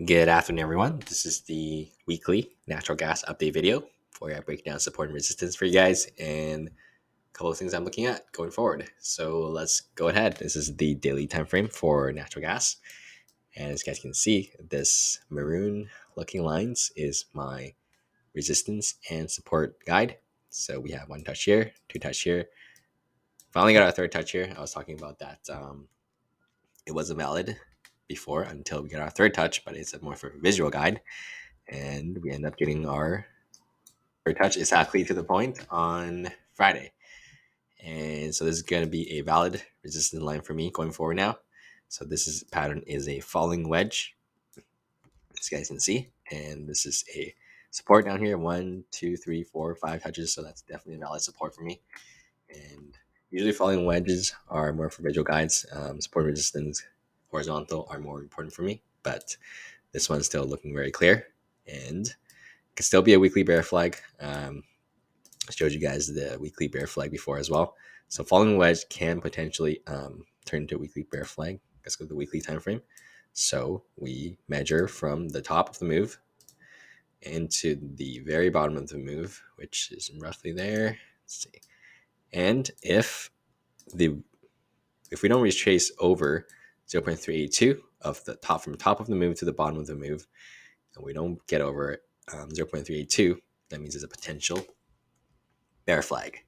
Good afternoon, everyone. This is the weekly natural gas update video where I break down support and resistance for you guys and a couple of things I'm looking at going forward. So let's go ahead. This is the daily time frame for natural gas. And as you guys can see, this maroon looking lines is my resistance and support guide. So we have one touch here, two touch here. Finally got our third touch here. I was talking about that. It wasn't valid before until we get our third touch, but it's more for a visual guide. And we end up getting our touch exactly to the point on Friday. And so this is going to be a valid resistance line for me going forward now. So this is pattern is a falling wedge, as you guys can see, and this is a support down here. 1, 2, 3, 4, 5 touches. So that's definitely a valid support for me. And usually falling wedges are more for visual guides. Support resistance horizontal are more important for me, but this one's still looking very clear and could still be a weekly bear flag. I showed you guys the weekly bear flag before as well. So falling wedge can potentially turn into a weekly bear flag. Let's go to the weekly time frame. So we measure from the top of the move into the very bottom of the move, which is roughly there. Let's see. And if we don't retrace over 0.382 of the top from top of the move to the bottom of the move, and we don't get over 0.382, that means there's a potential bear flag.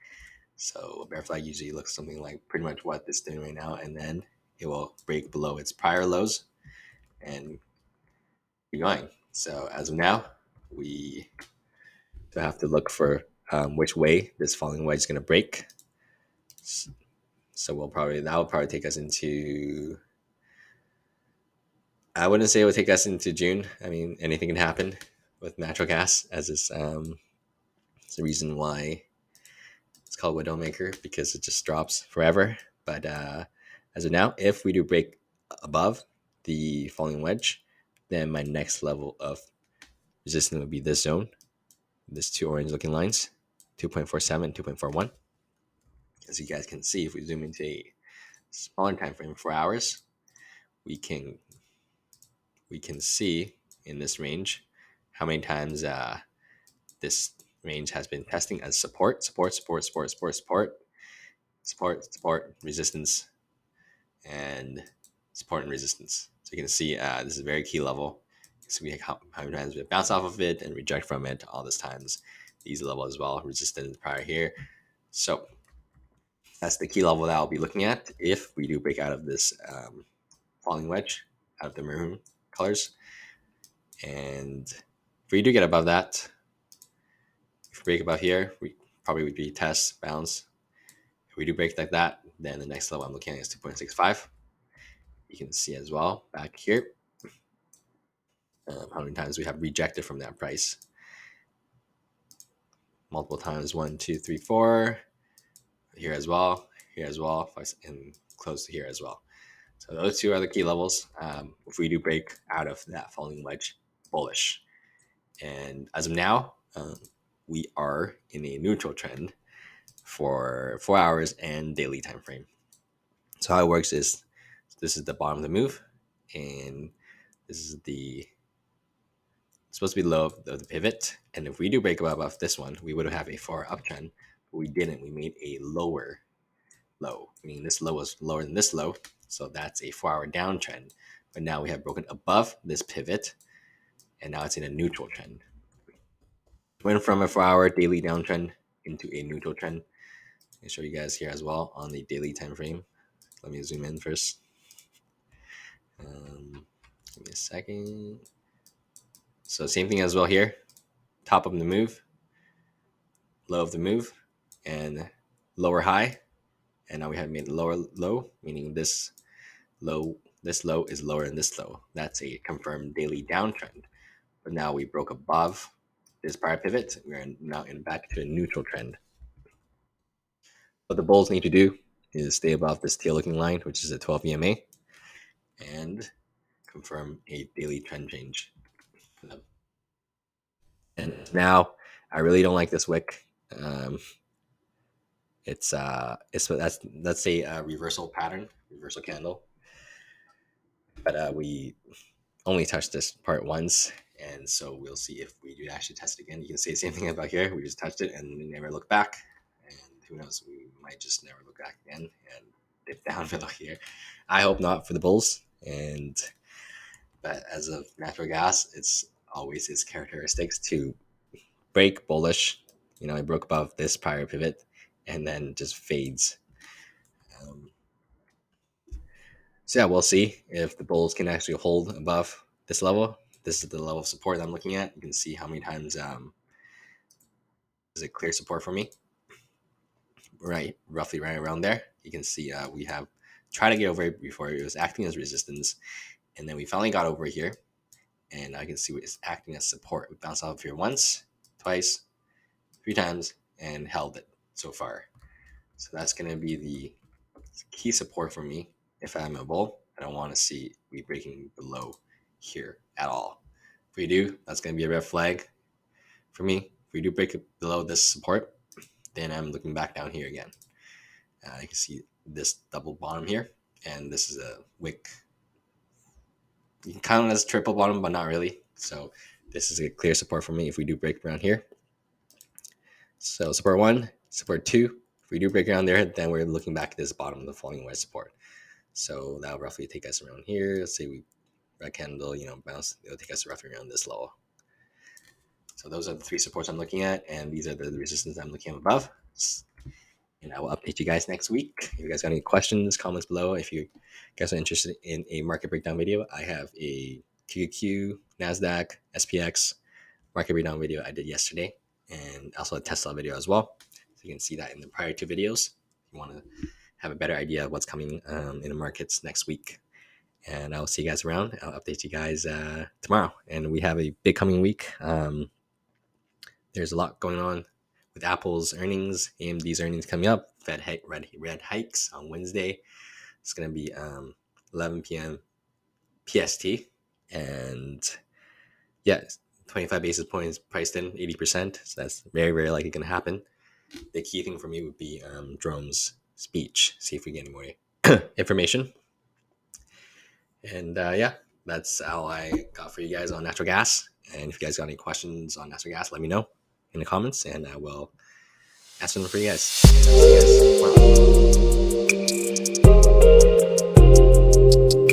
So a bear flag usually looks something like pretty much what this is doing right now, and then it will break below its prior lows and keep going. So as of now, we still have to look for which way this falling wedge is going to break. So that will probably take us into. I wouldn't say it would take us into June. I mean, anything can happen with natural gas, as is it's the reason why it's called Widowmaker, because it just drops forever. But as of now, if we do break above the falling wedge, then my next level of resistance would be this zone, this two orange looking lines, 2.47, 2.41. As you guys can see, if we zoom into a smaller time frame, 4 hours, we can see in this range how many times this range has been testing as support, resistance, and support and resistance. So you can see this is a very key level. So we how many times we bounce off of it and reject from it all this times. Easy level as well, resistance prior here. So that's the key level that I'll be looking at if we do break out of this falling wedge, out of the maroon colors. And if we do get above that, if we break above here, we probably would be test, bounce. If we do break like that, then the next level I'm looking at is 2.65. You can see as well back here how many times we have rejected from that price. Multiple times, 1, 2, 3, 4. Here as well, and close to here as well. So those two are the key levels. If we do break out of that falling wedge, bullish. And as of now, we are in a neutral trend for 4 hours and daily time frame. So how it works is this is the bottom of the move, and this is supposed to be low of the pivot. And if we do break above this one, we would have a 4 uptrend, but we didn't. We made a lower low, meaning this low was lower than this low. So that's a 4-hour downtrend. But now we have broken above this pivot, and now it's in a neutral trend. Went from a 4-hour daily downtrend into a neutral trend. I'll show you guys here as well on the daily time frame. Let me zoom in first. Give me a second. So same thing as well here. Top of the move, low of the move, and lower high. And now we have made lower low, meaning this low is lower than this low. That's a confirmed daily downtrend. But now we broke above this prior pivot. We're now back to a neutral trend. What the bulls need to do is stay above this tail looking line, which is a 12 EMA, and confirm a daily trend change. And now I really don't like this wick. It's that's a reversal pattern, reversal candle. But we only touched this part once, and so we'll see if we do actually test it again. You can say the same thing about here. We just touched it and we never look back, and who knows, we might just never look back again and dip down below here. I hope not for the bulls, but as of natural gas, it's always its characteristics to break bullish. It broke above this prior pivot and then just fades. So yeah, we'll see if the bulls can actually hold above this level. This is the level of support I'm looking at. You can see how many times is it clear support for me. Roughly right around there. You can see we have tried to get over it before. It was acting as resistance, and then we finally got over here, and I can see it's acting as support. We bounced off here once, twice, 3 times, and held it so far. So that's going to be the key support for me. If I'm a bull, I don't want to see we breaking below here at all. If we do, that's going to be a red flag for me. If we do break below this support, then I'm looking back down here again. You can see this double bottom here, and this is a wick. You can count it as triple bottom, but not really. So this is a clear support for me if we do break around here. So support 1, support 2. If we do break around there, then we're looking back at this bottom of the falling wedge support. So that'll roughly take us around here. Let's say we red candle, bounce. It'll take us roughly around this level. So those are the 3 supports I'm looking at, and these are the resistance I'm looking at above. And I will update you guys next week. If you guys got any questions, comments below. If you guys are interested in a market breakdown video, I have a TQQQ, NASDAQ, SPX market breakdown video I did yesterday, and also a Tesla video as well. So you can see that in the prior 2 videos. If you want to have a better idea of what's coming in the markets next week. And I'll see you guys around. I'll update you guys tomorrow. And we have a big coming week. There's a lot going on with Apple's earnings, AMD's earnings coming up, Fed red hikes on Wednesday. It's going to be 11 p.m. PST. And yeah, 25 basis points priced in, 80%. So that's very, very likely going to happen. The key thing for me would be Jerome's speech. See if we get any more information. And yeah, that's all I got for you guys on natural gas. And if you guys got any questions on natural gas, let me know in the comments, and I will answer them for you guys. See you guys tomorrow.